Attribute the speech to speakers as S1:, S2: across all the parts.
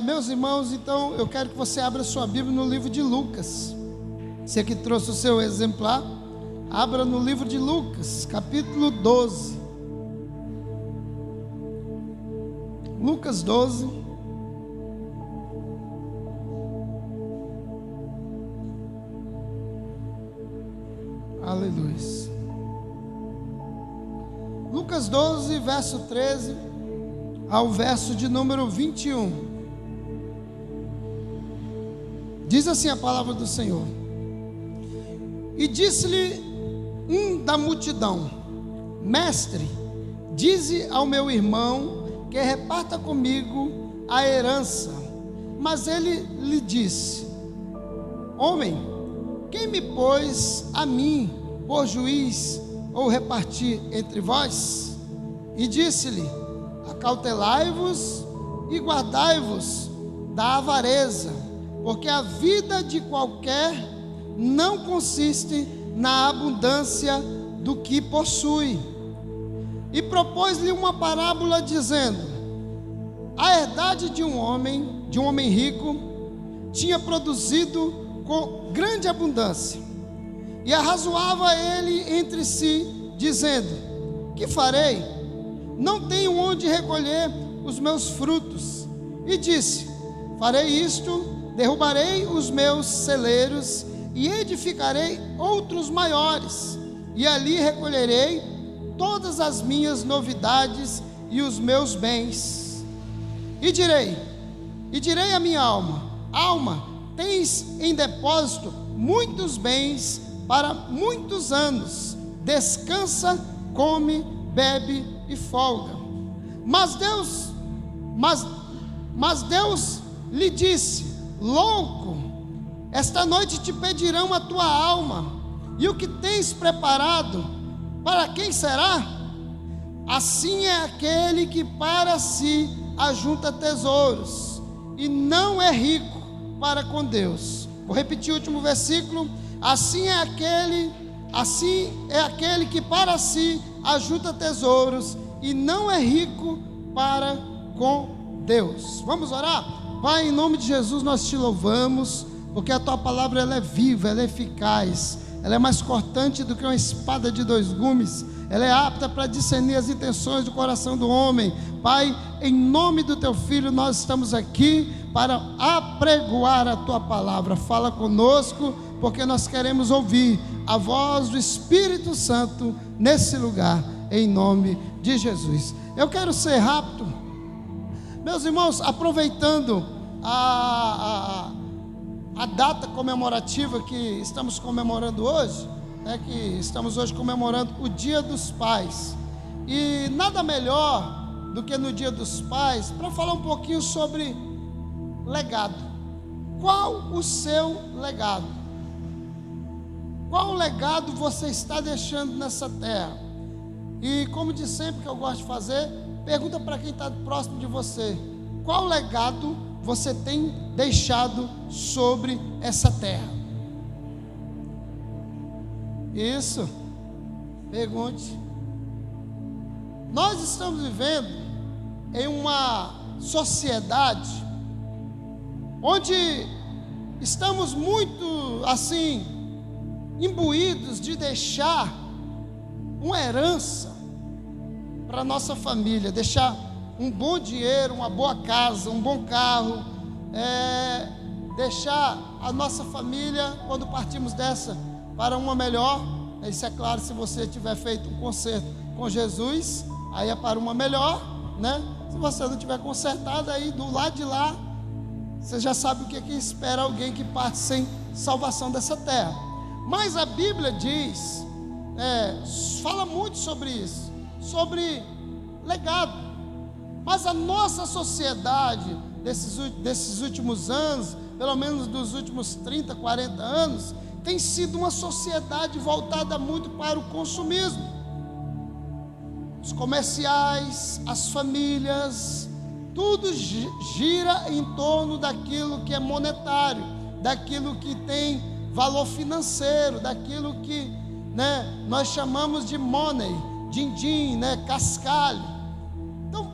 S1: Meus irmãos, então eu quero que você abra sua Bíblia no livro de Lucas. Você que trouxe o seu exemplar, abra no livro de Lucas, capítulo 12. Lucas 12. Aleluia. Lucas 12, verso 13 ao verso de número 21. Diz assim a palavra do Senhor: E disse-lhe um da multidão: Mestre, dize ao meu irmão que reparta comigo a herança. Mas ele lhe disse: Homem, quem me pôs a mim por juiz ou repartir entre vós? E disse-lhe: Acautelai-vos e guardai-vos da avareza, porque a vida de qualquer não consiste na abundância do que possui. E propôs-lhe uma parábola dizendo: A herdade de um homem rico, tinha produzido com grande abundância. E arrazoava ele entre si, dizendo: Que farei? Não tenho onde recolher os meus frutos. E disse: Farei isto, derrubarei os meus celeiros e edificarei outros maiores, e ali recolherei todas as minhas novidades e os meus bens. E direi à minha alma: Alma, tens em depósito muitos bens para muitos anos, descansa, come, bebe e folga. Mas Deus lhe disse: Louco, esta noite te pedirão a tua alma, e o que tens preparado, para quem será? Assim é aquele que para si ajunta tesouros e não é rico para com Deus. Vou repetir o último versículo. Assim é aquele que para si ajunta tesouros e não é rico para com Deus. Vamos orar? Pai, em nome de Jesus nós te louvamos, porque a tua palavra ela é viva, ela é eficaz, ela é mais cortante do que uma espada de dois gumes, ela é apta para discernir as intenções do coração do homem. Pai, em nome do teu filho nós estamos aqui para apregoar a tua palavra. Fala conosco, porque nós queremos ouvir a voz do Espírito Santo nesse lugar, em nome de Jesus. Eu quero ser rápido, meus irmãos, aproveitando a data comemorativa que estamos comemorando hoje, que estamos hoje comemorando o Dia dos Pais, e nada melhor do que no Dia dos Pais para falar um pouquinho sobre legado. Qual o seu legado? Qual legado você está deixando nessa terra? E como de sempre que eu gosto de fazer, pergunta para quem está próximo de você: qual legado você tem deixado sobre essa terra? Isso, pergunte. Nós estamos vivendo em uma sociedade onde estamos muito assim imbuídos de deixar uma herança para a nossa família, deixar um bom dinheiro, uma boa casa, um bom carro, deixar a nossa família, quando partimos dessa, para uma melhor. Isso é claro, se você tiver feito um concerto com Jesus, aí é para uma melhor, né? Se você não tiver consertado, aí do lado de lá, você já sabe o que espera alguém que parte sem salvação dessa terra. Mas a Bíblia diz, fala muito sobre isso, sobre legado. Mas a nossa sociedade, desses últimos anos, pelo menos dos últimos 30, 40 anos, tem sido uma sociedade voltada muito para o consumismo. Os comerciais, as famílias, tudo gira em torno daquilo que é monetário, daquilo que tem valor financeiro, daquilo que, nós chamamos de money, din-din, cascalho. Então,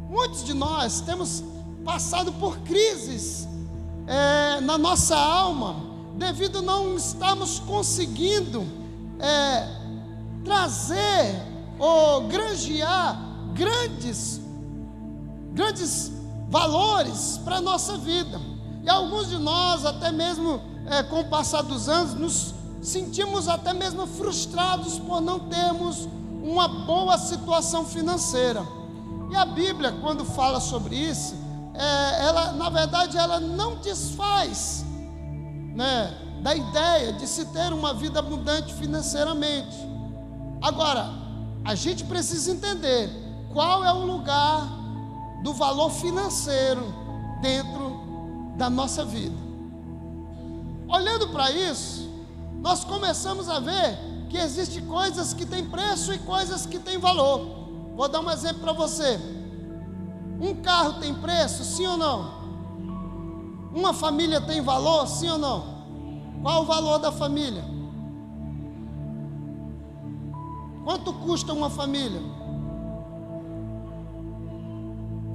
S1: muitos de nós temos passado por crises na nossa alma, devido a não estarmos conseguindo trazer ou granjear grandes valores para a nossa vida. E alguns de nós, até mesmo com o passar dos anos, nos sentimos até mesmo frustrados por não termos uma boa situação financeira. E a Bíblia, quando fala sobre isso, na verdade, ela não desfaz, né, da ideia de se ter uma vida abundante financeiramente. Agora, a gente precisa entender qual é o lugar do valor financeiro dentro da nossa vida. Olhando para isso, nós começamos a ver que existem coisas que têm preço e coisas que têm valor. Vou dar um exemplo para você. Um carro tem preço, sim ou não? Uma família tem valor, sim ou não? Qual o valor da família? Quanto custa uma família?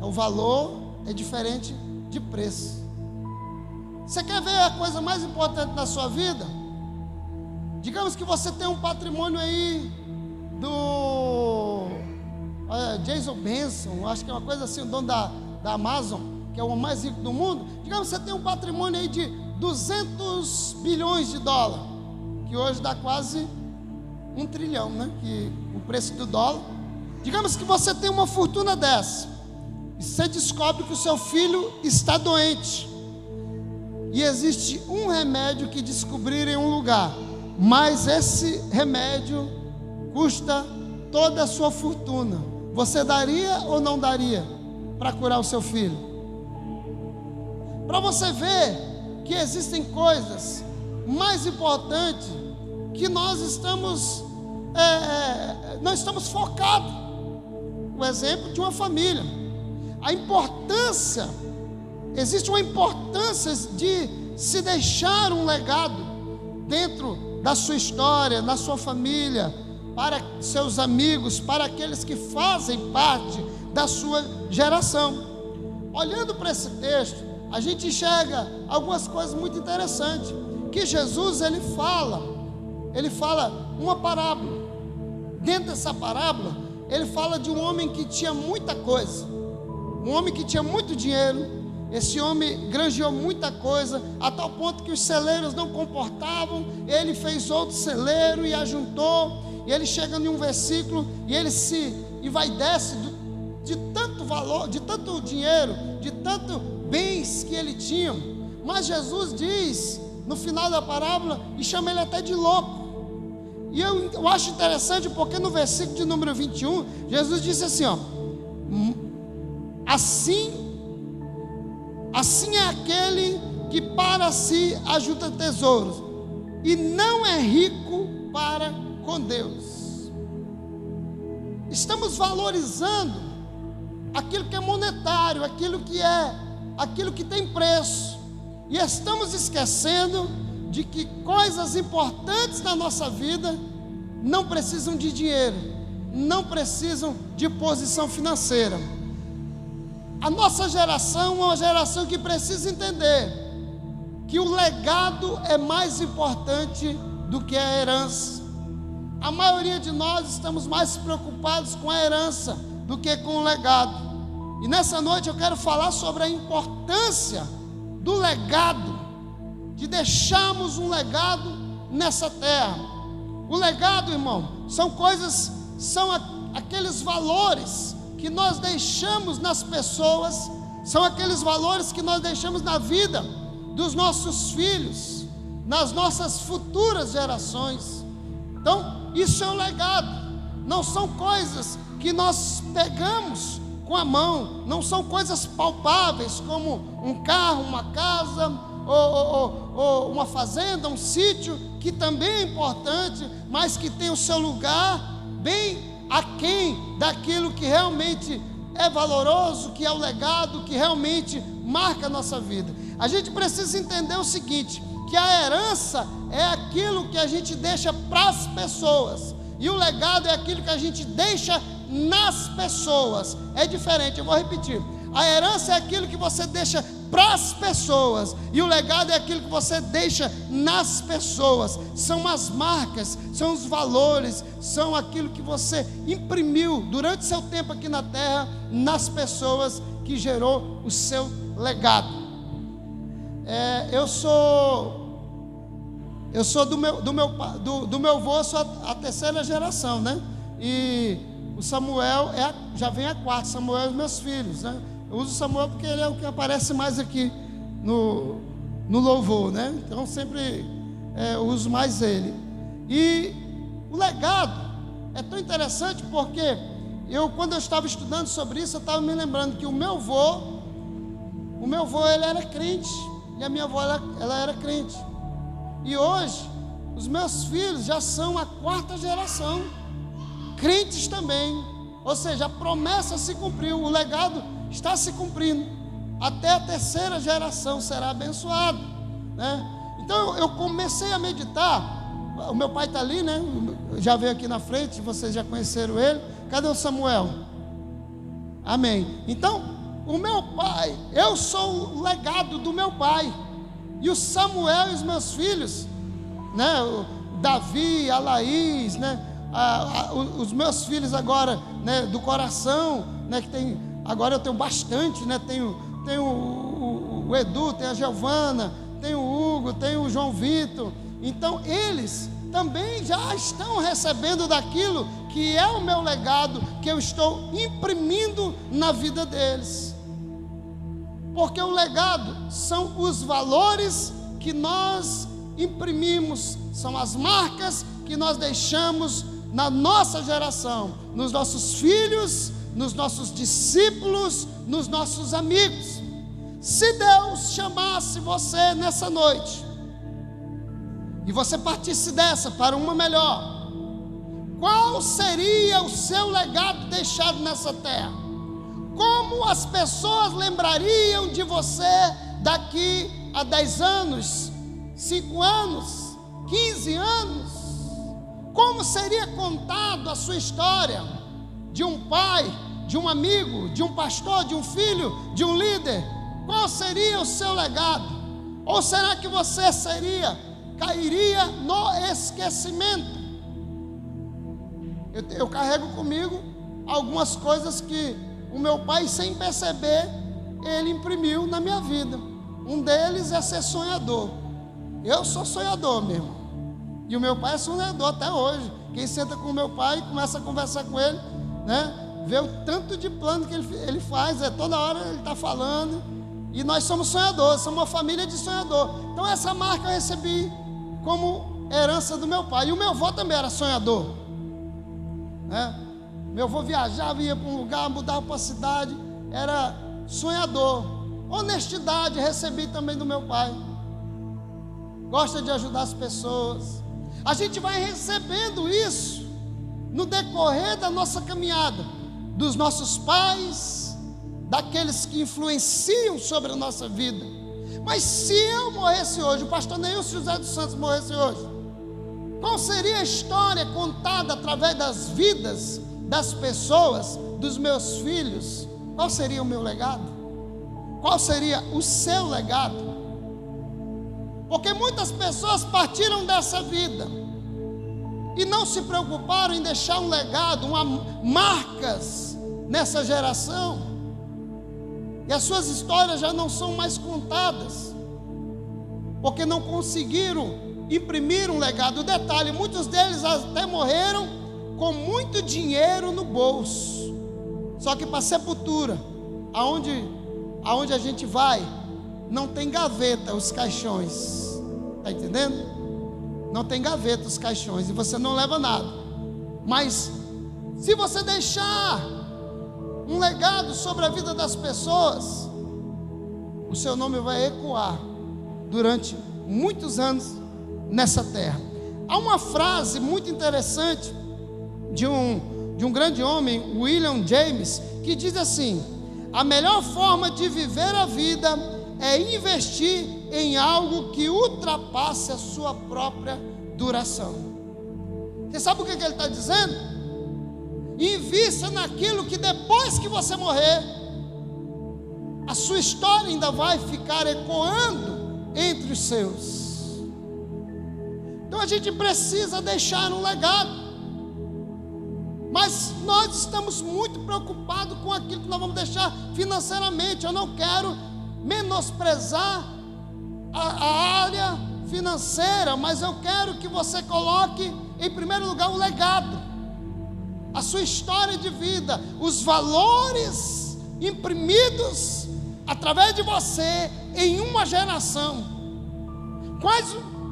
S1: O valor é diferente de preço. Você quer ver a coisa mais importante na sua vida? Digamos que você tem um patrimônio aí do Jason Benson, acho que é uma coisa assim, o dono da Amazon, que é o mais rico do mundo. Digamos que você tem um patrimônio aí de 200 bilhões de dólares, que hoje dá quase 1 trilhão, né? Que o preço do dólar. Digamos que você tem uma fortuna dessa, e você descobre que o seu filho está doente, e existe um remédio que descobriram em um lugar, mas esse remédio custa toda a sua fortuna. Você daria ou não daria para curar o seu filho? Para você ver que existem coisas mais importantes que nós não estamos focados. O exemplo de uma família. A importância, existe uma importância de se deixar um legado dentro da sua história, na sua família, para seus amigos, para aqueles que fazem parte da sua geração. Olhando para esse texto, a gente enxerga algumas coisas muito interessantes, que Jesus ele fala uma parábola. Dentro dessa parábola, ele fala de um homem que tinha muita coisa, um homem que tinha muito dinheiro. Esse homem granjeou muita coisa, a tal ponto que os celeiros não comportavam. Ele fez outro celeiro e ajuntou. E ele chega em um versículo e ele se envaidece de tanto valor, de tanto dinheiro, de tanto bens que ele tinha. Mas Jesus diz no final da parábola e chama ele até de louco. E eu acho interessante porque no versículo de número 21, Jesus disse assim, ó: Assim é aquele que para si ajunta tesouros e não é rico para com Deus. Estamos valorizando aquilo que é monetário, aquilo que tem preço, e estamos esquecendo de que coisas importantes na nossa vida não precisam de dinheiro, não precisam de posição financeira. A nossa geração é uma geração que precisa entender que o legado é mais importante do que a herança. A maioria de nós estamos mais preocupados com a herança do que com o legado. E nessa noite eu quero falar sobre a importância do legado, de deixarmos um legado nessa terra. O legado, irmão, são aqueles valores que nós deixamos nas pessoas, são aqueles valores que nós deixamos na vida dos nossos filhos, nas nossas futuras gerações. Então, isso é um legado, não são coisas que nós pegamos com a mão, não são coisas palpáveis como um carro, uma casa, ou uma fazenda, um sítio, que também é importante, mas que tem o seu lugar bem aquém daquilo que realmente é valoroso, que é o legado, que realmente marca a nossa vida. A gente precisa entender o seguinte, que a herança é aquilo que a gente deixa para as pessoas, e o legado é aquilo que a gente deixa nas pessoas. É diferente, eu vou repetir. A herança é aquilo que você deixa para as pessoas, e o legado é aquilo que você deixa nas pessoas. São as marcas, são os valores, são aquilo que você imprimiu durante seu tempo aqui na terra, nas pessoas, que gerou o seu legado. Eu sou do meu avô, sou a terceira geração, né? E o Samuel já vem a quarta. Samuel é os meus filhos, né? Eu uso o Samuel porque ele é o que aparece mais aqui no louvor, né? Então sempre eu uso mais ele. E o legado é tão interessante porque quando eu estava estudando sobre isso, eu estava me lembrando que o meu avô ele era crente, e a minha avó ela era crente. E hoje os meus filhos já são a quarta geração, crentes também. Ou seja, a promessa se cumpriu, o legado está se cumprindo. Até a terceira geração será abençoada, né? Então eu comecei a meditar. O meu pai está ali, né? Já veio aqui na frente, vocês já conheceram ele. Cadê o Samuel? Amém. Então, o meu pai, eu sou o legado do meu pai. E o Samuel e os meus filhos, né? O Davi, a Laís, né? Os meus filhos agora, né? Do coração, né? Que tem, agora eu tenho bastante, né? Tenho o Edu, tem a Giovana, tem o Hugo, tem o João Vitor. Então eles também já estão recebendo daquilo que é o meu legado, que eu estou imprimindo na vida deles. Porque o legado são os valores que nós imprimimos, são as marcas que nós deixamos na nossa geração, nos nossos filhos, nos nossos discípulos, nos nossos amigos. Se Deus chamasse você nessa noite e você partisse dessa para uma melhor, qual seria o seu legado deixado nessa terra? Como as pessoas lembrariam de você daqui a 10 anos, 5 anos, 15 anos? Como seria contado a sua história de um pai, de um amigo, de um pastor, de um filho, de um líder? Qual seria o seu legado? Ou será que você cairia no esquecimento? Eu carrego comigo algumas coisas que o meu pai, sem perceber, ele imprimiu na minha vida. Um deles é ser sonhador. Eu sou sonhador mesmo. E o meu pai é sonhador até hoje. Quem senta com o meu pai e começa a conversar com ele, né? Vê o tanto de plano que ele faz. Toda hora ele está falando. E nós somos sonhadores, somos uma família de sonhador. Então essa marca eu recebi como herança do meu pai. E o meu avô também era sonhador, né? Meu avô viajava, ia para um lugar, mudava para a cidade, era sonhador. Honestidade recebi também do meu pai. Gosta de ajudar as pessoas. A gente vai recebendo isso no decorrer da nossa caminhada, dos nossos pais, daqueles que influenciam sobre a nossa vida. Mas se eu morresse hoje, o pastor Neilson José dos Santos morresse hoje, qual seria a história contada através das vidas das pessoas, dos meus filhos? Qual seria o meu legado? Qual seria o seu legado? Porque muitas pessoas partiram dessa vida e não se preocuparam em deixar um legado, marcas nessa geração, e as suas histórias já não são mais contadas, porque não conseguiram imprimir um legado. O detalhe, muitos deles até morreram com muito dinheiro no bolso. Só que para a sepultura, aonde a gente vai, não tem gaveta os caixões. Está entendendo? Não tem gaveta os caixões, e você não leva nada. Mas se você deixar um legado sobre a vida das pessoas, o seu nome vai ecoar durante muitos anos nessa terra. Há uma frase muito interessante de um grande homem, William James, que diz assim: a melhor forma de viver a vida é investir em algo que ultrapasse a sua própria duração. Você sabe o que ele está dizendo? Invista naquilo que depois que você morrer, a sua história ainda vai ficar ecoando entre os seus. Então a gente precisa deixar um legado. Mas nós estamos muito preocupados com aquilo que nós vamos deixar financeiramente. Eu não quero menosprezar a área financeira, mas eu quero que você coloque em primeiro lugar o legado, a sua história de vida, os valores imprimidos através de você em uma geração.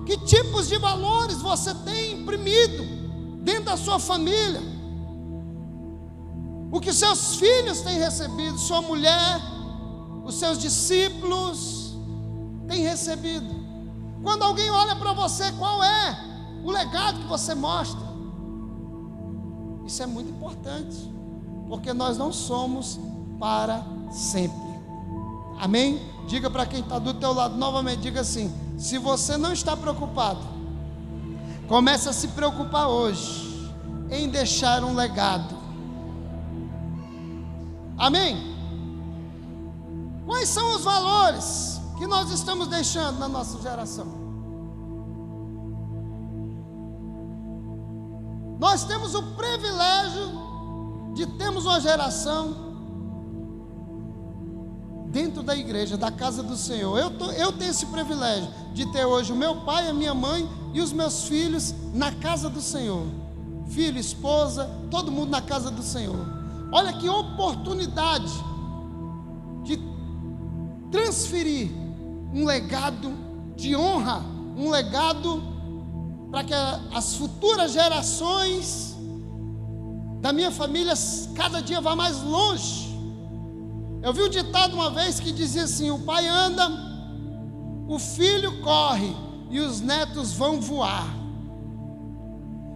S1: Que tipos de valores você tem imprimido dentro da sua família? O que seus filhos têm recebido, sua mulher, os seus discípulos têm recebido. Quando alguém olha para você, qual é o legado que você mostra? Isso é muito importante, porque nós não somos para sempre. Amém? Diga para quem está do teu lado novamente, diga assim: se você não está preocupado, comece a se preocupar hoje em deixar um legado. Amém? Quais são os valores que nós estamos deixando na nossa geração? Nós temos o privilégio de termos uma geração dentro da igreja, da casa do Senhor. Eu tenho esse privilégio de ter hoje o meu pai, a minha mãe e os meus filhos na casa do Senhor. Filho, esposa, todo mundo na casa do Senhor. Olha que oportunidade de transferir um legado de honra, um legado para que as futuras gerações da minha família cada dia vá mais longe. Eu vi um ditado uma vez que dizia assim: o pai anda, o filho corre e os netos vão voar.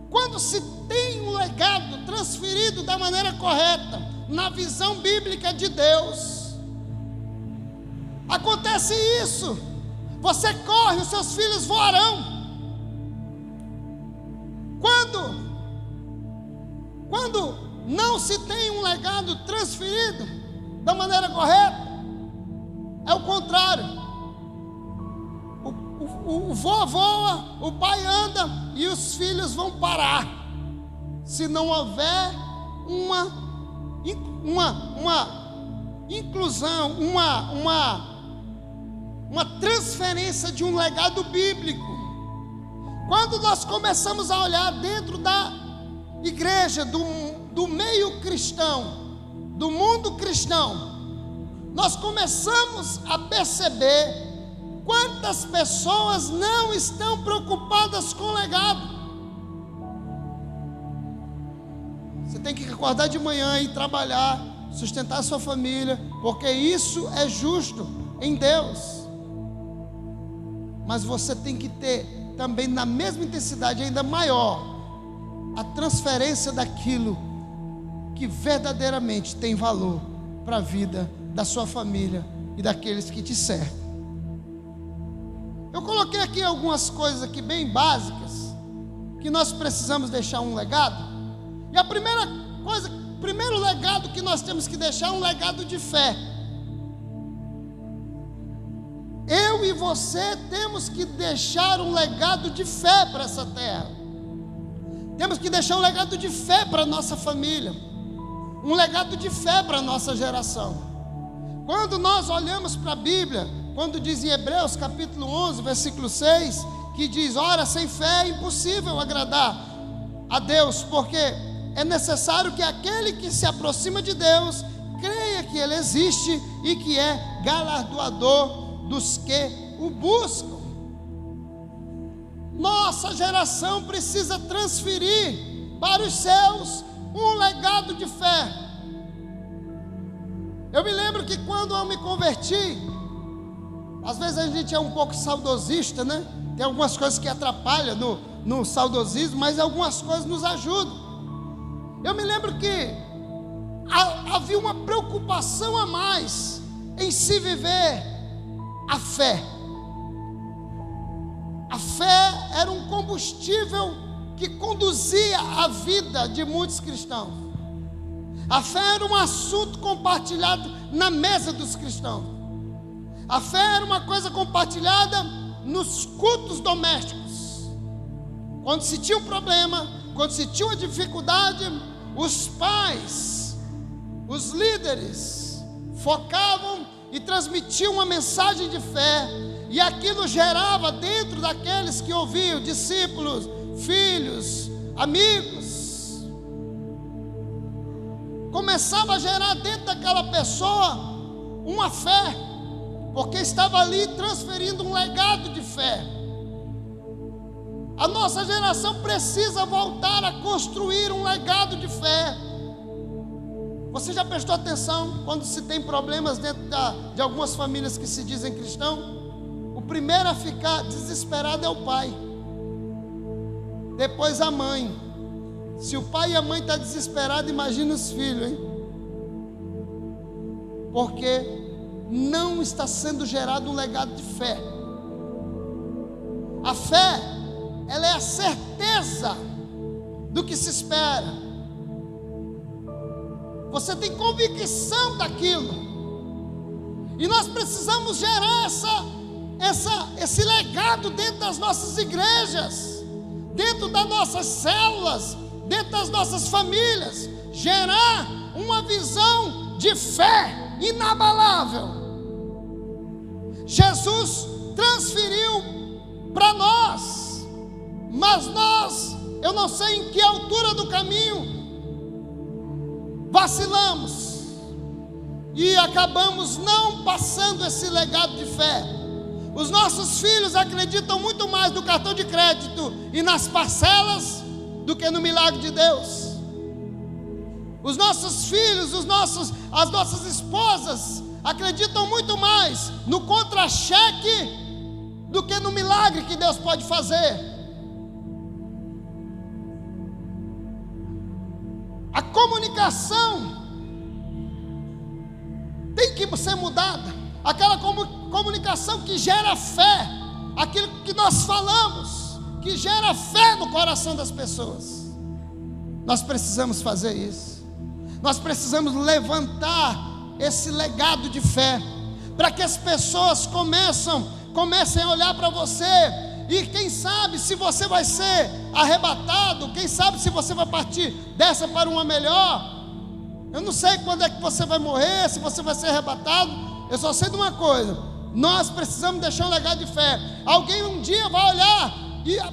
S1: Quando se tem um legado transferido da maneira correta, na visão bíblica de Deus, acontece isso. Você corre, os seus filhos voarão. Quando não se tem um legado transferido da maneira correta, é o contrário. O vô voa, o pai anda e os filhos vão parar, se não houver uma inclusão, uma transferência de um legado bíblico. Quando nós começamos a olhar dentro da igreja, do meio cristão, do mundo cristão, nós começamos a perceber quantas pessoas não estão preocupadas com o legado. Você tem que acordar de manhã e trabalhar, sustentar a sua família, porque isso é justo em Deus. Mas você tem que ter também, na mesma intensidade ainda maior, a transferência daquilo que verdadeiramente tem valor para a vida da sua família e daqueles que te cercam. Eu coloquei aqui algumas coisas aqui bem básicas que nós precisamos deixar um legado. E a primeira coisa, o primeiro legado que nós temos que deixar é um legado de fé. Eu e você temos que deixar um legado de fé para essa terra. Temos que deixar um legado de fé para a nossa família, um legado de fé para a nossa geração. Quando nós olhamos para a Bíblia, quando diz em Hebreus capítulo 11, versículo 6, que diz: ora, sem fé é impossível agradar a Deus, porque é necessário que aquele que se aproxima de Deus creia que Ele existe e que é galardoador dos que o buscam. Nossa geração precisa transferir para os céus um legado de fé. Eu me lembro que quando eu me converti, às vezes a gente é um pouco saudosista, né? Tem algumas coisas que atrapalham no saudosismo, mas algumas coisas nos ajudam. Eu me lembro que havia uma preocupação a mais em se viver a fé. A fé era um combustível que conduzia a vida de muitos cristãos. A fé era um assunto compartilhado na mesa dos cristãos. A fé era uma coisa compartilhada nos cultos domésticos. Quando se tinha um problema, quando se tinha uma dificuldade, os pais, os líderes, focavam e transmitiam uma mensagem de fé, e aquilo gerava dentro daqueles que ouviam, discípulos, filhos, amigos, começava a gerar dentro daquela pessoa uma fé, porque estava ali transferindo um legado de fé. A nossa geração precisa voltar a construir um legado de fé. Você já prestou atenção quando se tem problemas dentro de algumas famílias que se dizem cristãos? O primeiro a ficar desesperado é o pai, depois a mãe. Se o pai e a mãe estão desesperados, imagina os filhos, hein? Porque não está sendo gerado um legado de fé. A fé, ela é a certeza do que se espera. Você tem convicção daquilo. E nós precisamos gerar esse legado dentro das nossas igrejas, dentro das nossas células, dentro das nossas famílias. Gerar uma visão de fé inabalável. Jesus transferiu para nós, mas nós, eu não sei em que altura do caminho, vacilamos e acabamos não passando esse legado de fé. Os nossos filhos acreditam muito mais no cartão de crédito e nas parcelas do que no milagre de Deus. Os nossos filhos, as nossas esposas acreditam muito mais no contra-cheque do que no milagre que Deus pode fazer. A comunicação tem que ser mudada. Aquela comunicação que gera fé, aquilo que nós falamos, que gera fé no coração das pessoas. Nós precisamos fazer isso. Nós precisamos levantar esse legado de fé, para que as pessoas comecem a olhar para você. E quem sabe se você vai ser arrebatado, quem sabe se você vai partir dessa para uma melhor. Eu não sei quando é que você vai morrer, se você vai ser arrebatado. Eu só sei de uma coisa: nós precisamos deixar um legado de fé. Alguém um dia vai olhar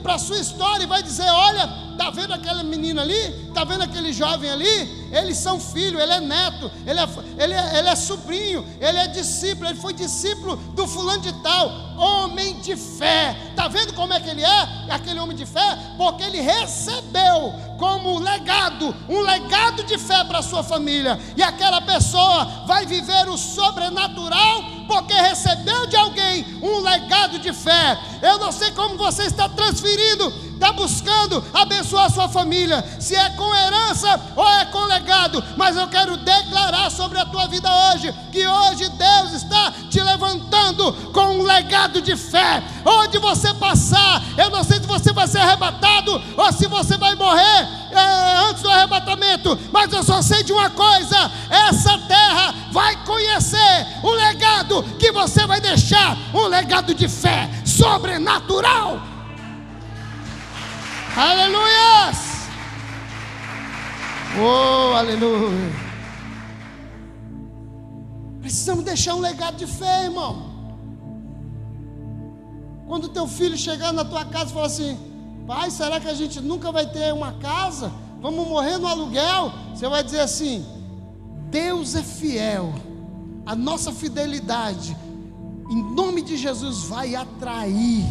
S1: para a sua história e vai dizer: olha, está vendo aquela menina ali? Está vendo aquele jovem ali? Eles são filhos, ele é neto, ele é sobrinho, ele é discípulo, ele foi discípulo do fulano de tal, homem de fé. Está vendo como é que ele é, aquele homem de fé? Porque ele recebeu como legado, um legado de fé para a sua família. E aquela pessoa vai viver o sobrenatural, porque recebeu de alguém um legado de fé. Eu não sei como você está transferindo, está buscando abençoar a sua família, se é com herança ou é com legado, mas eu quero declarar sobre a tua vida hoje, que hoje Deus está te levantando com um legado de fé. Onde você passar, eu não sei se você vai ser arrebatado ou se você vai morrer antes do arrebatamento, mas eu só sei de uma coisa: essa terra vai conhecer o legado que você vai deixar, um legado de fé sobrenatural. Aleluias! Oh, aleluia! Precisamos deixar um legado de fé, irmão. Quando teu filho chegar na tua casa e falar assim: pai, será que a gente nunca vai ter uma casa? Vamos morrer no aluguel? Você vai dizer assim: Deus é fiel. A nossa fidelidade, em nome de Jesus, vai atrair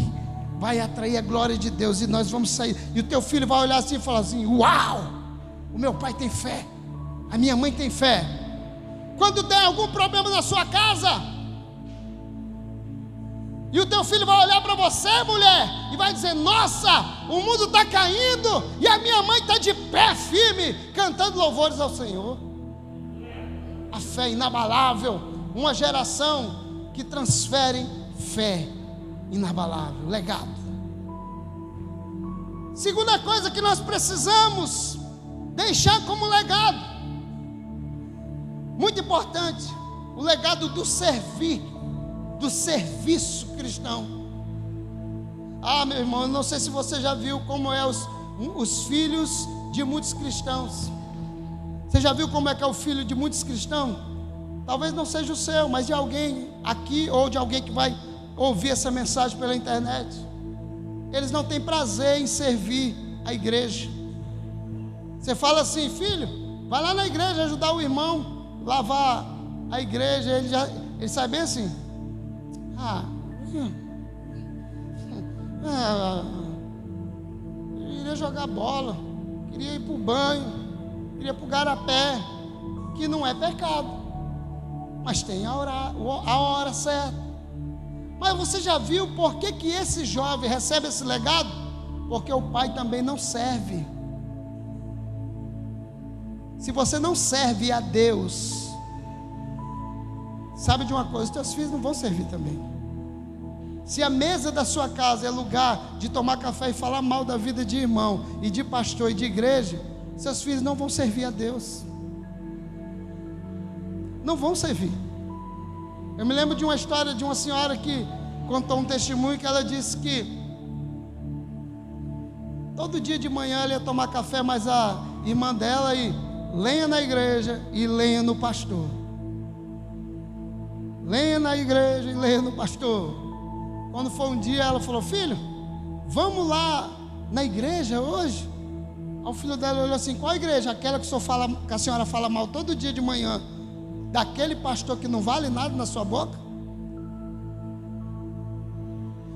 S1: a glória de Deus, e nós vamos sair. E o teu filho vai olhar assim e falar assim: uau, o meu pai tem fé, a minha mãe tem fé. Quando der algum problema na sua casa, e o teu filho vai olhar para você, mulher, e vai dizer: nossa, o mundo está caindo, e a minha mãe está de pé firme, cantando louvores ao Senhor. A fé inabalável, uma geração que transfere fé inabalável, legado. Segunda coisa que nós precisamos deixar como legado, muito importante, o legado do servir. do serviço cristão. Ah, meu irmão, eu não sei se você já viu como é os filhos de muitos cristãos. Você já viu como é que é o filho de muitos cristãos? Talvez não seja o seu, mas de alguém aqui ou de alguém que vai ouvir essa mensagem pela internet. Eles não têm prazer em servir a igreja. Você fala assim: filho, vai lá na igreja ajudar o irmão, lavar a igreja. Ele sai bem assim: queria jogar bola, queria ir para o banho, queria ir para o garapé, que não é pecado, mas tem a hora certa. Mas você já viu por que esse jovem recebe esse legado? Porque o pai também não serve. Se você não serve a Deus, sabe de uma coisa, os teus filhos não vão servir também. Se a mesa da sua casa é lugar de tomar café e falar mal da vida de irmão e de pastor e de igreja, seus filhos não vão servir a Deus. Não vão servir. Eu me lembro de uma história de uma senhora que contou um testemunho que ela disse que todo dia de manhã ela ia tomar café, mas a irmã dela ia lenha na igreja e lenha no pastor. Lenha na igreja e lenha no pastor. Quando foi um dia, ela falou: filho, vamos lá na igreja hoje? Aí o filho dela olhou assim: qual igreja? Aquela que a senhora fala mal todo dia de manhã, daquele pastor que não vale nada na sua boca?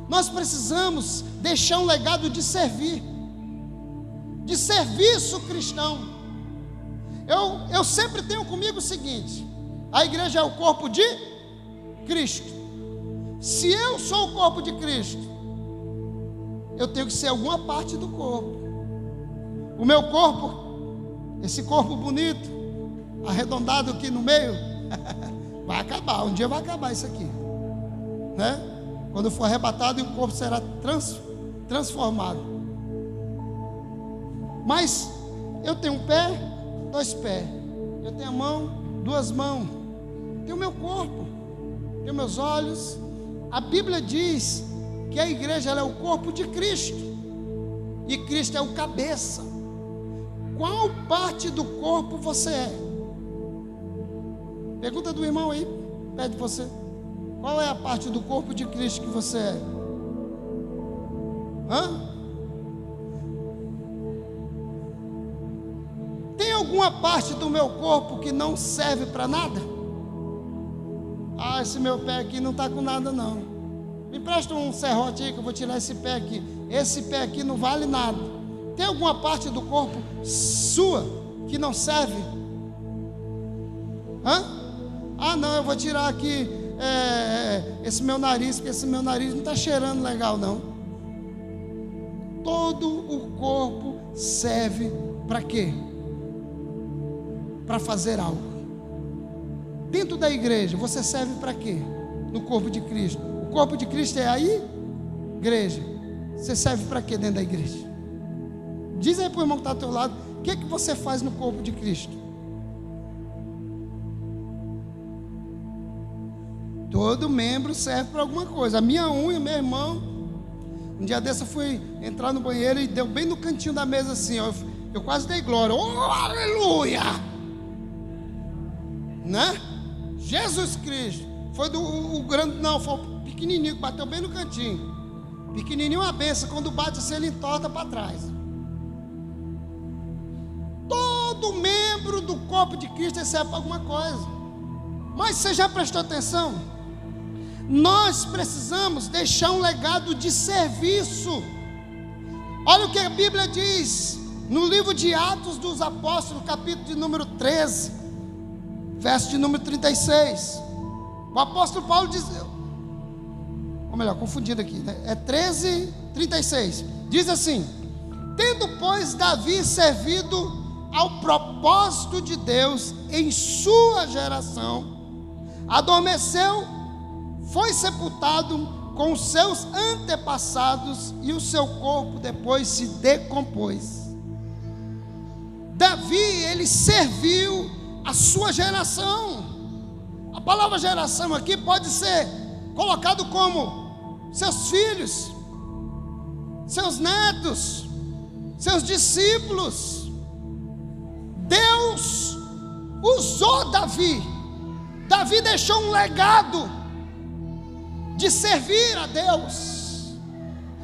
S1: Nós precisamos deixar um legado de servir, de serviço cristão. Eu sempre tenho comigo o seguinte: a igreja é o corpo de Cristo. Se eu sou o corpo de Cristo, eu tenho que ser alguma parte do corpo. O meu corpo, esse corpo bonito, arredondado aqui no meio, vai acabar, um dia vai acabar isso aqui, né? Quando for arrebatado, o corpo será transformado. Mas eu tenho um pé, 2 pés, eu tenho a mão, 2 mãos, tenho o meu corpo, tenho meus olhos. A Bíblia diz que a igreja ela é o corpo de Cristo, e Cristo é o cabeça. Qual parte do corpo você é? Pergunta do irmão aí, pede você. Qual é a parte do corpo de Cristo que você é? Tem alguma parte do meu corpo que não serve para nada? Ah, esse meu pé aqui não está com nada não. Me empresta um serrote aí que eu vou tirar esse pé aqui. Esse pé aqui não vale nada. Tem alguma parte do corpo sua que não serve? Ah, não, eu vou tirar aqui esse meu nariz, porque esse meu nariz não está cheirando legal não. Todo o corpo serve para quê? Para fazer algo. Dentro da igreja, você serve para quê? No corpo de Cristo. O corpo de Cristo é a igreja. Você serve para quê dentro da igreja? Diz aí para o irmão que está ao teu lado, o que você faz no corpo de Cristo? Todo membro serve para alguma coisa. A minha unha, meu irmão, um dia desse eu fui entrar no banheiro e deu bem no cantinho da mesa assim, ó, eu quase dei glória. Oh, aleluia! Né? Jesus Cristo. Foi o grande, não, foi o pequenininho que bateu bem no cantinho. Pequenininho é uma benção, quando bate assim ele entorta para trás. Todo membro do corpo de Cristo serve para alguma coisa. Mas você já prestou atenção? Nós precisamos deixar um legado de serviço. Olha o que a Bíblia diz no livro de Atos dos Apóstolos, capítulo de número 13, verso de número 36. O apóstolo Paulo diz, ou melhor, confundido aqui, né? É 13, 36. Diz assim: tendo, pois, Davi servido ao propósito de Deus em sua geração, adormeceu, foi sepultado com os seus antepassados e o seu corpo depois se decompôs. Davi, ele serviu a sua geração. A palavra geração aqui pode ser colocado como seus filhos, seus netos, seus discípulos. Deus usou Davi. Davi deixou um legado de servir a Deus.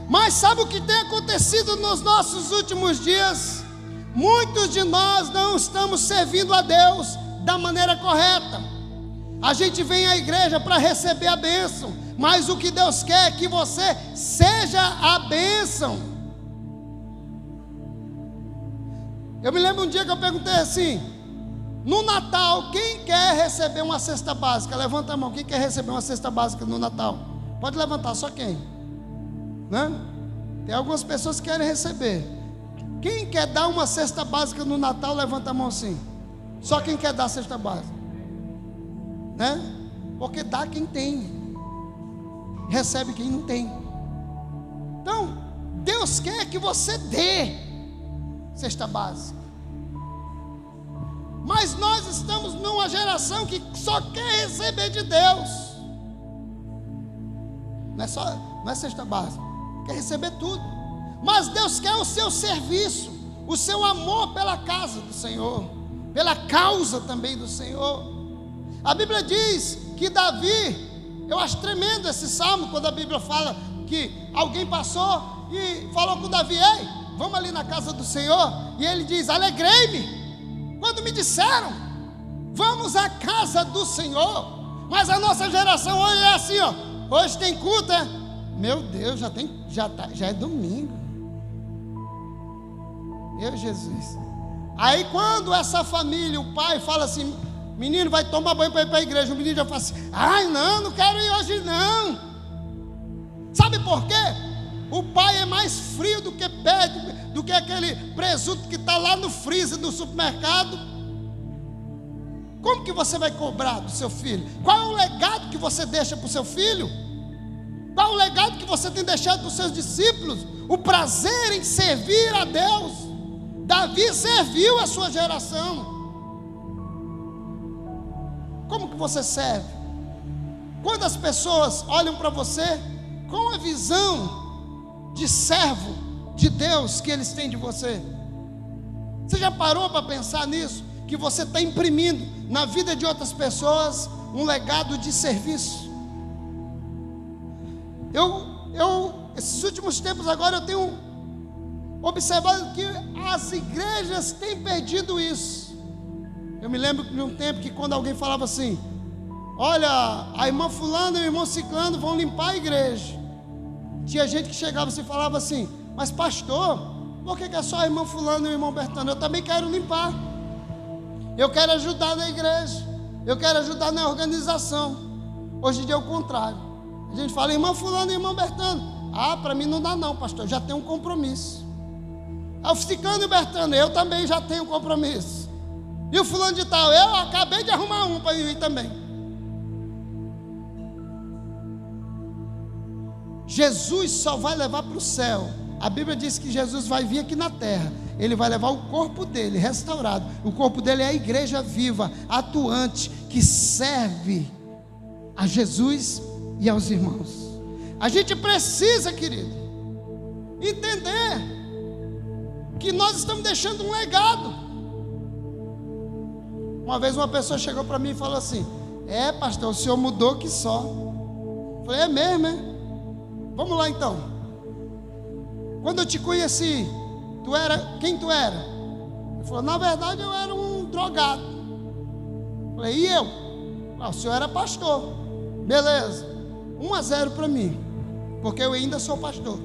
S1: Mas sabe o que tem acontecido nos nossos últimos dias? Muitos de nós não estamos servindo a Deus da maneira correta. A gente vem à igreja para receber a bênção, mas o que Deus quer é que você seja a bênção. Eu me lembro um dia que eu perguntei assim: no Natal, quem quer receber uma cesta básica? Levanta a mão, quem quer receber uma cesta básica no Natal? Pode levantar, só quem? Né? Tem algumas pessoas que querem receber. Quem quer dar uma cesta básica no Natal, levanta a mão assim. Só quem quer dar a cesta básica, né? Porque dá quem tem, recebe quem não tem. Então, Deus quer que você dê cesta básica. Mas nós estamos numa geração que só quer receber de Deus. Não é cesta básica, quer receber tudo. Mas Deus quer o seu serviço, o seu amor pela casa do Senhor, pela causa também do Senhor. A Bíblia diz que Davi, eu acho tremendo esse salmo, quando a Bíblia fala que alguém passou e falou com Davi: ei, vamos ali na casa do Senhor. E ele diz: alegrei-me quando me disseram, vamos à casa do Senhor. Mas a nossa geração hoje é assim, ó, hoje tem culto, é? Meu Deus, já é domingo. Meu Jesus. Aí quando essa família, o pai fala assim: menino, vai tomar banho para ir para a igreja, o menino já fala assim: ai não quero ir hoje não. Sabe por quê? O pai é mais frio do que pede, do que aquele presunto que está lá no freezer do supermercado. Como que você vai cobrar do seu filho? Qual é o legado que você deixa para o seu filho? Qual é o legado que você tem deixado para os seus discípulos? O prazer em servir a Deus. Davi serviu a sua geração. Como que você serve? Quando as pessoas olham para você, qual a visão de servo de Deus que eles têm de você? Você já parou para pensar nisso? Que você está imprimindo na vida de outras pessoas um legado de serviço. Esses últimos tempos agora eu tenho observado que as igrejas têm perdido isso. Eu me lembro de um tempo que quando alguém falava assim: olha, a irmã fulano e o irmão ciclano vão limpar a igreja. Tinha gente que chegava assim e falava assim: mas pastor, por que é só a irmã fulano e o irmão Bertano? Eu também quero limpar. Eu quero ajudar na igreja. Eu quero ajudar na organização. Hoje em dia é o contrário. A gente fala: irmã fulano e irmão Bertano. Ah, para mim não dá não, pastor, eu já tenho um compromisso. O ciclano e o Bertano, eu também já tenho um compromisso. E o fulano de tal, eu acabei de arrumar um para ir também. Jesus só vai levar para o céu. A Bíblia diz que Jesus vai vir aqui na terra. Ele vai levar o corpo dele restaurado. O corpo dele é a igreja viva, atuante, que serve a Jesus e aos irmãos. A gente precisa, querido, entender que nós estamos deixando um legado. Uma vez uma pessoa chegou para mim e falou assim: é pastor, o senhor mudou que só. Eu falei: é mesmo, é? Vamos lá então. Quando eu te conheci, quem tu era? Ele falou: na verdade eu era um drogado. Eu falei: e eu? O senhor era pastor. Beleza, 1-0 para mim, porque eu ainda sou pastor.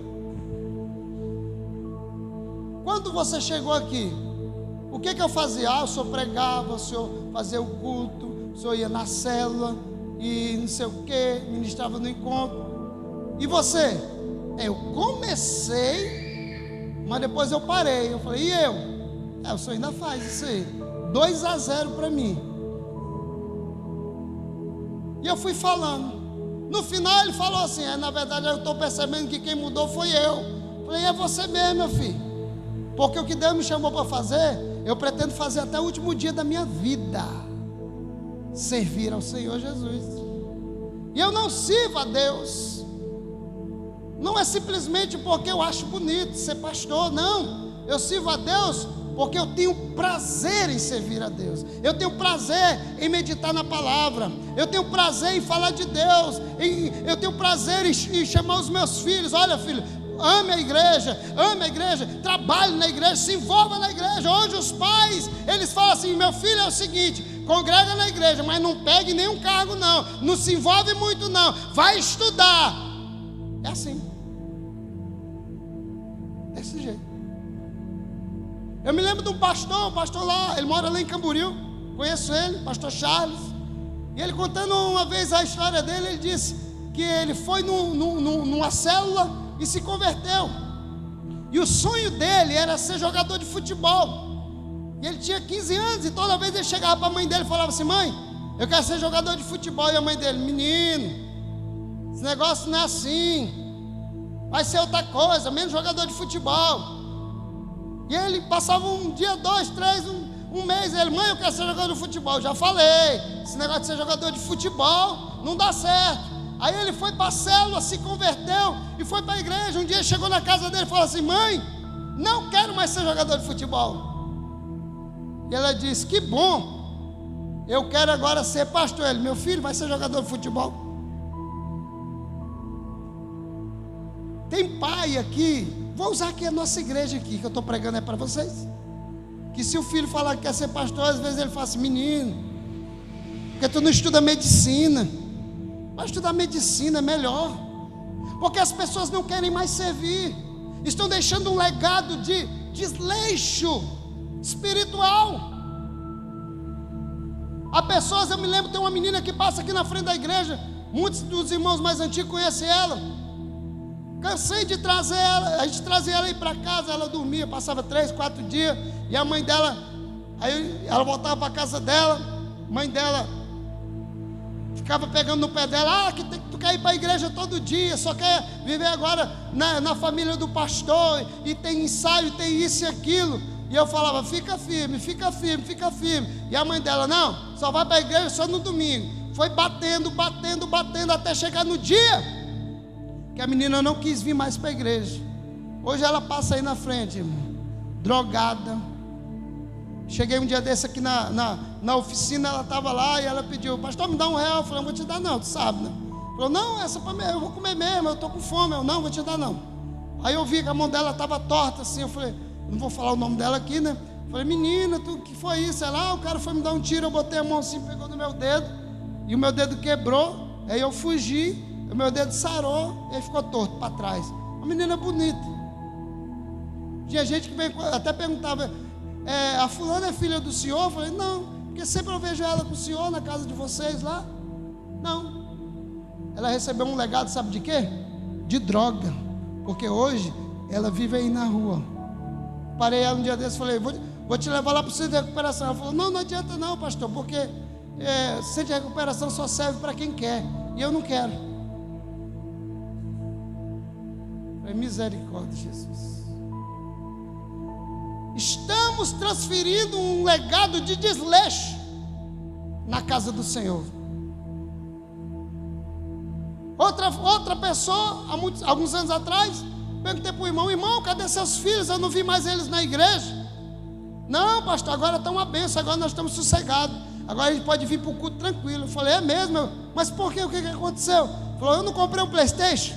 S1: Quando você chegou aqui, o que eu fazia? O senhor pregava, o senhor fazia o culto, o senhor ia na célula e não sei o que, ministrava no encontro. E você? Eu comecei, mas depois eu parei. Eu falei: e eu? O senhor ainda faz isso aí. 2-0 para mim. E eu fui falando. No final ele falou assim: na verdade eu estou percebendo que quem mudou foi eu. Eu falei: é você mesmo, meu filho. Porque o que Deus me chamou para fazer, eu pretendo fazer até o último dia da minha vida. Servir ao Senhor Jesus. E eu não sirvo a Deus, não é simplesmente porque eu acho bonito ser pastor, não. Eu sirvo a Deus porque eu tenho prazer em servir a Deus. Eu tenho prazer em meditar na palavra. Eu tenho prazer em falar de Deus. Eu tenho prazer em chamar os meus filhos. Olha, filho, ame a igreja, trabalhe na igreja, se envolva na igreja. Hoje os pais, eles falam assim: meu filho, é o seguinte, congrega na igreja, mas não pegue nenhum cargo não, não se envolve muito não, vai estudar. É assim, desse jeito. Eu me lembro de um pastor lá, ele mora lá em Camboriú, conheço ele, pastor Charles. E ele contando uma vez a história dele, ele disse que ele foi numa célula e se converteu. E o sonho dele era ser jogador de futebol. E ele tinha 15 anos, e toda vez ele chegava para a mãe dele e falava assim: mãe, eu quero ser jogador de futebol. E a mãe dele: menino, esse negócio não é assim, vai ser outra coisa, menos jogador de futebol. E ele passava um dia, 2, 3, um mês, ele: mãe, eu quero ser jogador de futebol. Eu já falei, esse negócio de ser jogador de futebol não dá certo. Aí ele foi para a célula, se converteu e foi para a igreja. Um dia chegou na casa dele e falou assim: mãe, não quero mais ser jogador de futebol. E ela disse: que bom, eu quero agora ser pastor. Ele: meu filho vai ser jogador de futebol. Tem pai aqui, vou usar aqui a nossa igreja aqui, que eu estou pregando é para vocês, que se o filho falar que quer ser pastor, às vezes ele fala assim: menino, porque tu não estuda medicina. Vai estudar medicina, é melhor, porque as pessoas não querem mais servir, estão deixando um legado de desleixo espiritual. Há pessoas, eu me lembro, tem uma menina que passa aqui na frente da igreja, muitos dos irmãos mais antigos conhecem ela. Cansei de trazer ela, a gente trazia ela aí para casa, ela dormia, passava 3, 4 dias, e a mãe dela, aí ela voltava para a casa dela, mãe dela ficava pegando no pé dela: ah, que tu quer ir para a igreja todo dia, só quer viver agora na família do pastor, e tem ensaio, tem isso e aquilo. E eu falava: fica firme, fica firme, fica firme. E a mãe dela: não, só vai para a igreja só no domingo. Foi batendo até chegar no dia que a menina não quis vir mais para a igreja. Hoje ela passa aí na frente, irmão, drogada. Cheguei um dia desse aqui na oficina, ela estava lá e ela pediu: pastor, me dá R$1. Eu falei: não vou te dar não, tu sabe, né? Falou: não, essa para mim, eu vou comer mesmo, eu estou com fome. Eu: não, vou te dar não. Aí eu vi que a mão dela estava torta assim, eu falei: não vou falar o nome dela aqui, né? Eu falei: menina, o que foi isso? Ela: o cara foi me dar um tiro, eu botei a mão assim, pegou no meu dedo, e o meu dedo quebrou, aí eu fugi, o meu dedo sarou, e aí ficou torto para trás. Uma menina bonita. Tinha gente que veio, até perguntava: a fulana é filha do senhor? Eu falei: não, porque sempre eu vejo ela com o senhor na casa de vocês lá. Não, ela recebeu um legado, sabe de quê? De droga, porque hoje ela vive aí na rua. Parei ela um dia desse e falei: vou te levar lá para o centro de recuperação. Ela falou: não adianta não, pastor, porque centro de recuperação só serve para quem quer, e eu não quero. Eu falei: misericórdia, Jesus. Estamos transferindo um legado de desleixo na casa do Senhor. Outra pessoa, alguns anos atrás, perguntei para o irmão: irmão, cadê seus filhos? Eu não vi mais eles na igreja. Não, pastor, agora está uma bênção, agora nós estamos sossegados, agora a gente pode vir para o culto tranquilo. Eu falei: é mesmo? Mas por quê? O que aconteceu? Ele falou: eu não comprei um PlayStation.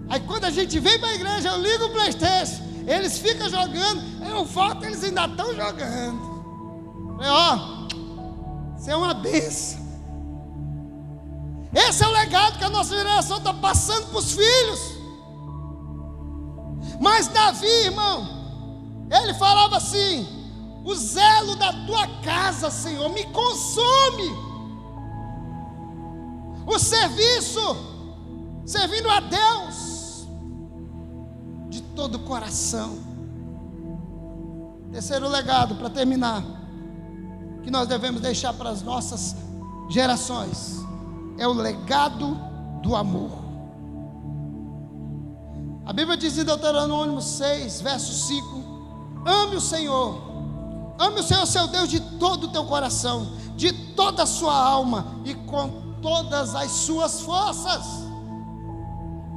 S1: Aí quando a gente vem para a igreja, eu ligo o PlayStation, eles ficam jogando, eu volto, eles ainda estão jogando. Eu falei: ó, isso é uma bênção. Esse é o legado que a nossa geração está passando para os filhos. Mas Davi, irmão, ele falava assim: o zelo da tua casa, Senhor, me consome. O serviço, servindo a Deus de todo o coração. Terceiro legado, para terminar, que nós devemos deixar para as nossas gerações, é o legado do amor. A Bíblia diz em Deuteronômio 6, verso 5: ame o Senhor seu Deus de todo o teu coração, de toda a sua alma e com todas as suas forças.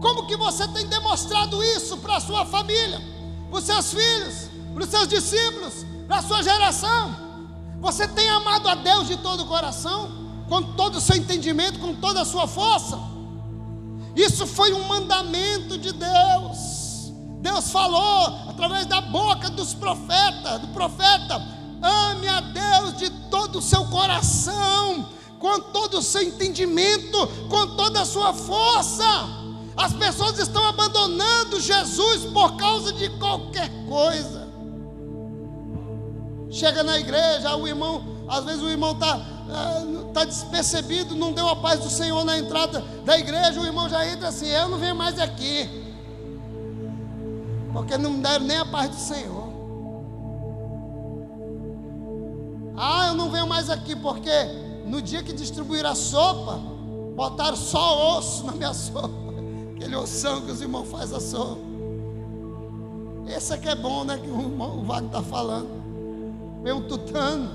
S1: Como que você tem demonstrado isso para a sua família, para os seus filhos, para os seus discípulos, para a sua geração? Você tem amado a Deus de todo o coração, com todo o seu entendimento, com toda a sua força? Isso foi um mandamento de Deus. Deus falou através da boca do profeta: ame a Deus de todo o seu coração, com todo o seu entendimento, com toda a sua força. As pessoas estão abandonando Jesus por causa de qualquer coisa. Chega na igreja, o irmão, às vezes o irmão está despercebido, não deu a paz do Senhor na entrada da igreja, o irmão já entra assim: eu não venho mais aqui, porque não deram nem a paz do Senhor. Eu não venho mais aqui porque no dia que distribuíram a sopa, botaram só osso na minha sopa, aquele ossão que os irmãos fazem a sopa. Esse aqui é bom, né, que o Wagner está falando. Veio um tutano.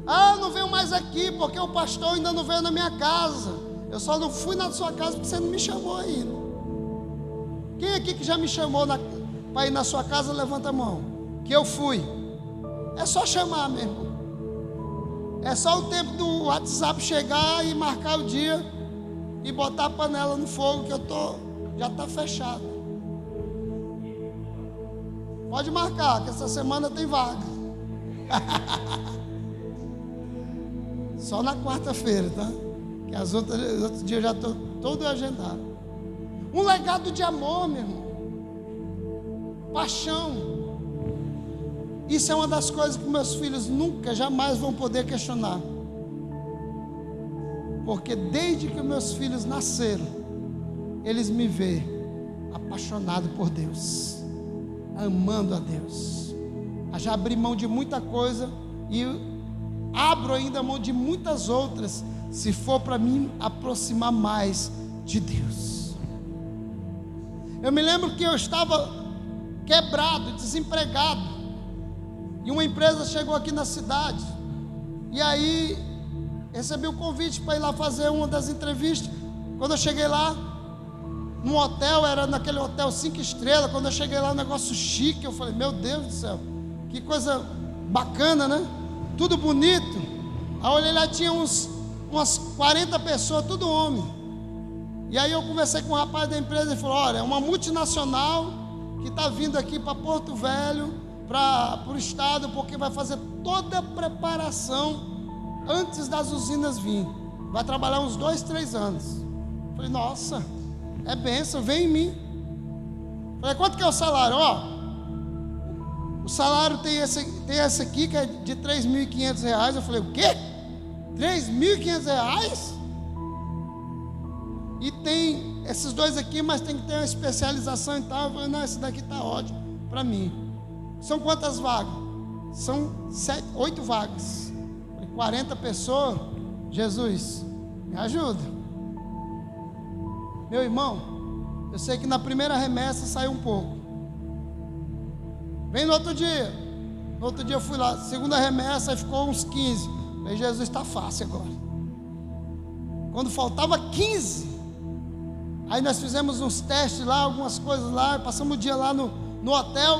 S1: Eu não venho mais aqui porque o pastor ainda não veio na minha casa. Eu só não fui na sua casa porque você não me chamou ainda. Quem aqui que já me chamou para ir na sua casa, levanta a mão. Que eu fui. É só chamar mesmo. É só o tempo do WhatsApp chegar e marcar o dia e botar a panela no fogo, que já está fechado. Pode marcar, que essa semana tem vaga. Só na quarta-feira, tá? Que os outros dias eu já estou todo agendado. Um legado de amor, meu irmão. Paixão. Isso é uma das coisas que meus filhos nunca, jamais vão poder questionar. Porque desde que meus filhos nasceram, eles me veem apaixonado por Deus, amando a Deus. Eu já abri mão de muita coisa e abro ainda mão de muitas outras, se for para mim aproximar mais de Deus. Eu me lembro que eu estava quebrado, desempregado, e uma empresa chegou aqui na cidade, e aí recebi o convite para ir lá fazer uma das entrevistas. Quando eu cheguei lá, num hotel, era naquele hotel 5 estrelas, quando eu cheguei lá, um negócio chique, eu falei: meu Deus do céu, que coisa bacana, né? Tudo bonito. Aí eu olhei lá, tinha umas 40 pessoas, tudo homem. E aí eu conversei com o rapaz da empresa e falou: olha, é uma multinacional que está vindo aqui para Porto Velho, para o estado, porque vai fazer toda a preparação antes das usinas virem. Vai trabalhar uns 2, 3 anos. Falei: nossa, é bênção, vem em mim. Falei: quanto que é o salário? O salário tem esse aqui que é de R$3.500. Eu falei: o quê? R$3.500? E tem esses dois aqui, mas tem que ter uma especialização e tal. Eu falei: não, esse daqui está ótimo para mim. São quantas vagas? São 8 vagas. 40 pessoas. Jesus, me ajuda. Meu irmão, eu sei que na primeira remessa saiu um pouco. Vem no outro dia. No outro dia eu fui lá, segunda remessa, aí ficou uns 15. Aí Jesus, está fácil agora. Quando faltava 15, aí nós fizemos uns testes lá, algumas coisas lá, passamos o dia lá no hotel.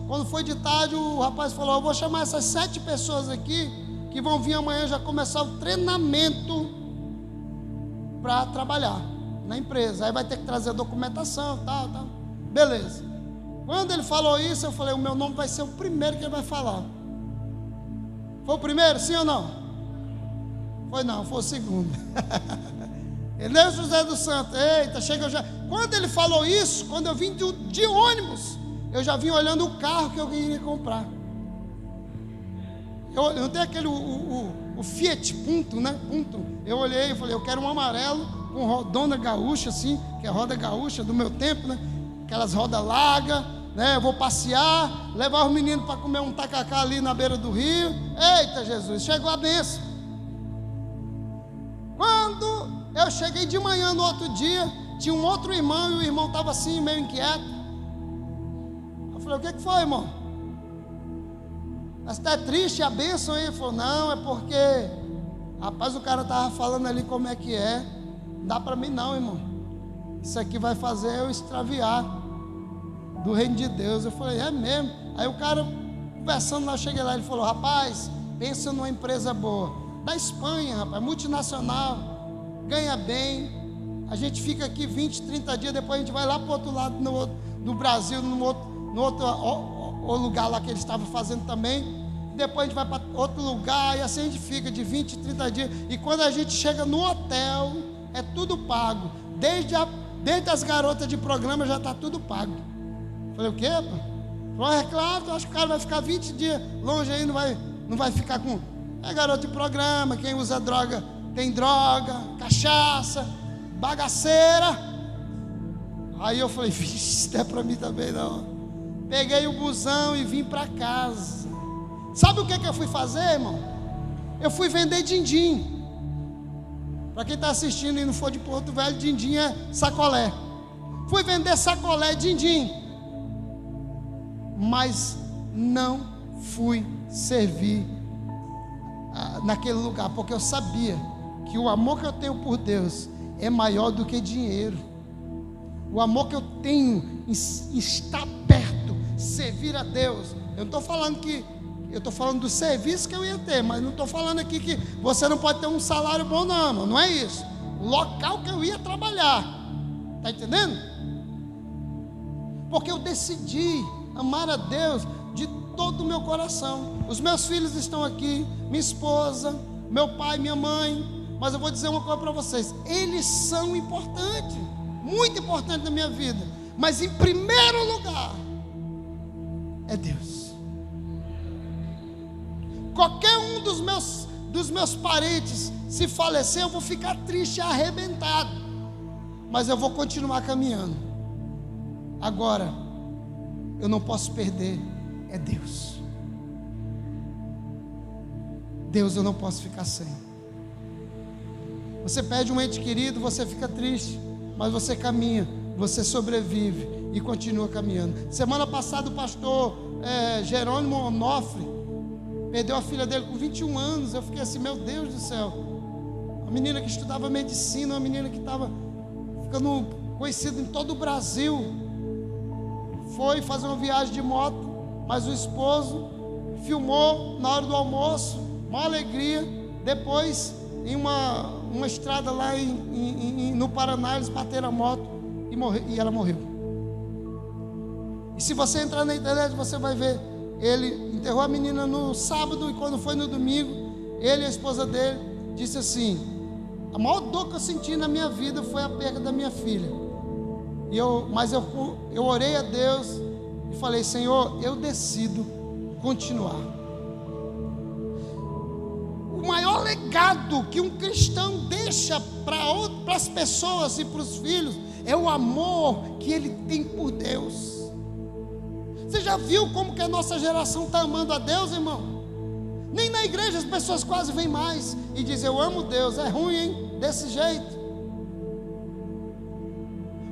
S1: Quando foi de tarde, o rapaz falou: eu vou chamar essas 7 pessoas aqui, que vão vir amanhã já começar o treinamento para trabalhar na empresa. Aí vai ter que trazer a documentação, tal. Beleza. Quando ele falou isso, eu falei: o meu nome vai ser o primeiro que ele vai falar. Foi o primeiro, sim ou não? Foi não, foi o segundo. Ele é José dos Santos. Eita, chega já. Quando ele falou isso, quando eu vim de ônibus, eu já vim olhando o carro que eu queria comprar. Eu não tenho aquele o Fiat Punto, né? Punto. Eu olhei e falei: eu quero um amarelo com rodona gaúcha, assim, que é a roda gaúcha do meu tempo, né? Aquelas rodas largas, né? Eu vou passear, levar os meninos para comer um tacacá ali na beira do rio. Eita Jesus, chegou a benção. Quando eu cheguei de manhã no outro dia, tinha um outro irmão, e o irmão estava assim, meio inquieto. Eu falei: o que foi, irmão? Você está triste, a bênção aí? Ele falou: não, é porque Rapaz, o cara estava falando ali como é que é. Não dá para mim não, irmão. Isso aqui vai fazer eu extraviar do reino de Deus. Eu falei, é mesmo? Aí o cara, conversando lá, eu cheguei lá, ele falou, rapaz, pensa numa empresa boa. Da Espanha, rapaz, multinacional, ganha bem. A gente fica aqui 20, 30 dias, depois a gente vai lá para o outro lado, no Brasil, no outro lugar lá que eles estavam fazendo também. Depois a gente vai para outro lugar e assim a gente fica de 20, 30 dias. E quando a gente chega no hotel, é tudo pago. Desde as garotas de programa já está tudo pago. Falei, o quê? Falei, é claro, eu acho que o cara vai ficar 20 dias longe aí, não vai ficar com... É garoto de programa, quem usa droga, tem droga, cachaça, bagaceira. Aí eu falei, vixe, isso não é para mim também não. Peguei o busão e vim para casa. Sabe o que eu fui fazer, irmão? Eu fui vender din-din. Para quem está assistindo e não for de Porto Velho, din-din é sacolé. Fui vender sacolé din-din. Mas não fui servir naquele lugar, porque eu sabia que o amor que eu tenho por Deus é maior do que dinheiro. O amor que eu tenho em estar perto, servir a Deus. Eu não estou falando que... Eu estou falando do serviço que eu ia ter, mas não estou falando aqui que você não pode ter um salário bom, não, irmão. Não é isso. O local que eu ia trabalhar. Está entendendo? Porque eu decidi amar a Deus de todo o meu coração. Os meus filhos estão aqui, minha esposa, meu pai, minha mãe. Mas eu vou dizer uma coisa para vocês: eles são importantes, muito importantes na minha vida. Mas em primeiro lugar é Deus. Qualquer um dos meus parentes, se falecer, eu vou ficar triste, arrebentado. Mas eu vou continuar caminhando. Agora, eu não posso perder, é Deus. Deus eu não posso ficar sem. Você perde um ente querido, você fica triste, mas você caminha, você sobrevive e continua caminhando. Semana passada o pastor Jerônimo Onofre perdeu a filha dele com 21 anos. Eu fiquei assim, meu Deus do céu. Uma menina que estudava medicina, uma menina que estava ficando conhecida em todo o Brasil. Foi fazer uma viagem de moto, mas o esposo filmou na hora do almoço, uma alegria. Depois, em uma estrada lá no Paraná, eles bateram a moto e ela morreu. E se você entrar na internet, você vai ver. Ele enterrou a menina no sábado, e quando foi no domingo, ele e a esposa dele disse assim: a maior dor que eu senti na minha vida foi a perda da minha filha. Mas eu orei a Deus e falei: Senhor, eu decido continuar. O maior legado que um cristão deixa para as pessoas e para os filhos é o amor que ele tem por Deus. Você já viu como que a nossa geração está amando a Deus, irmão? Nem na igreja as pessoas quase vêm mais e dizem: eu amo Deus. É ruim, hein? Desse jeito.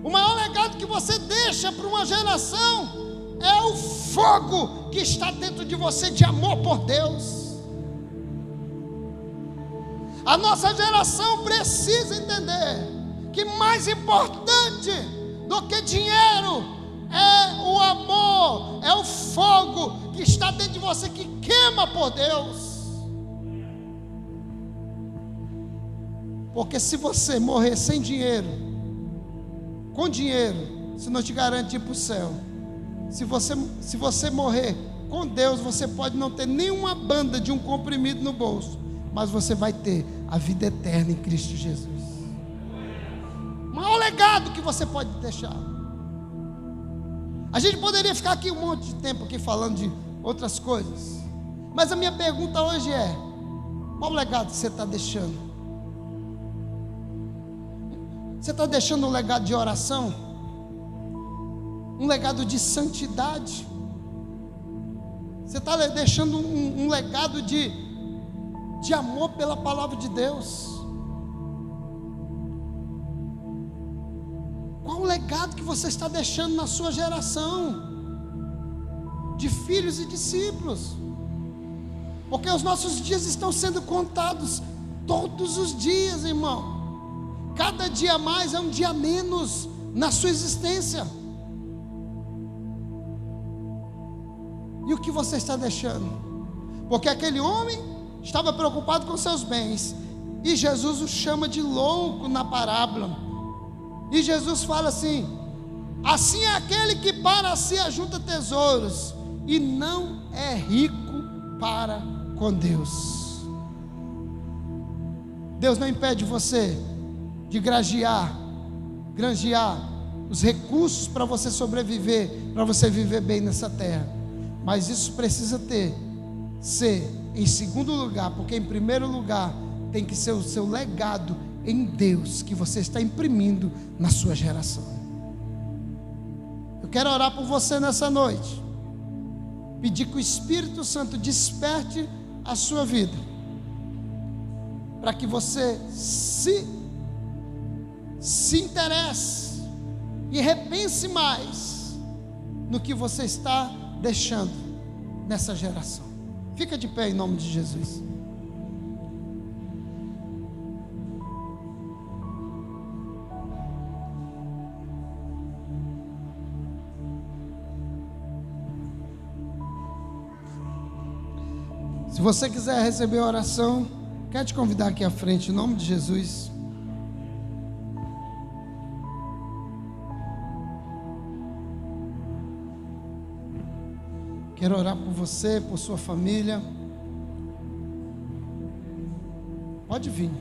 S1: O maior legado que você deixa para uma geração é o fogo que está dentro de você de amor por Deus. A nossa geração precisa entender que mais importante do que dinheiro é o amor, é o fogo que está dentro de você, que queima por Deus. Porque se você morrer sem dinheiro, com dinheiro, isso não te garante ir para o céu. Se você morrer com Deus, você pode não ter nenhuma banda de um comprimido no bolso, mas você vai ter a vida eterna em Cristo Jesus. O maior legado que você pode deixar. A gente poderia ficar aqui um monte de tempo aqui falando de outras coisas, mas a minha pergunta hoje é: qual legado você está deixando? Você está deixando um legado de oração? Um legado de santidade? Você está deixando um legado de amor pela palavra de Deus? Qual o legado que você está deixando na sua geração de filhos e discípulos? Porque os nossos dias estão sendo contados Todos os dias, irmão. Cada dia a mais é um dia a menos na sua existência. E o que você está deixando? Porque aquele homem estava preocupado com seus bens, e Jesus o chama de louco na parábola. E Jesus fala assim: assim é aquele que para si ajunta tesouros e não é rico para com Deus. Deus não impede você de granjear os recursos para você sobreviver, para você viver bem nessa terra. Mas isso precisa ser em segundo lugar, porque em primeiro lugar tem que ser o seu legado em Deus, que você está imprimindo na sua geração. Eu quero orar por você nessa noite, pedir que o Espírito Santo desperte a sua vida, para que você se interesse e repense mais no que você está deixando nessa geração. Fica de pé em nome de Jesus. Se você quiser receber a oração, quero te convidar aqui à frente, em nome de Jesus. Quero orar por você, por sua família. Pode vir.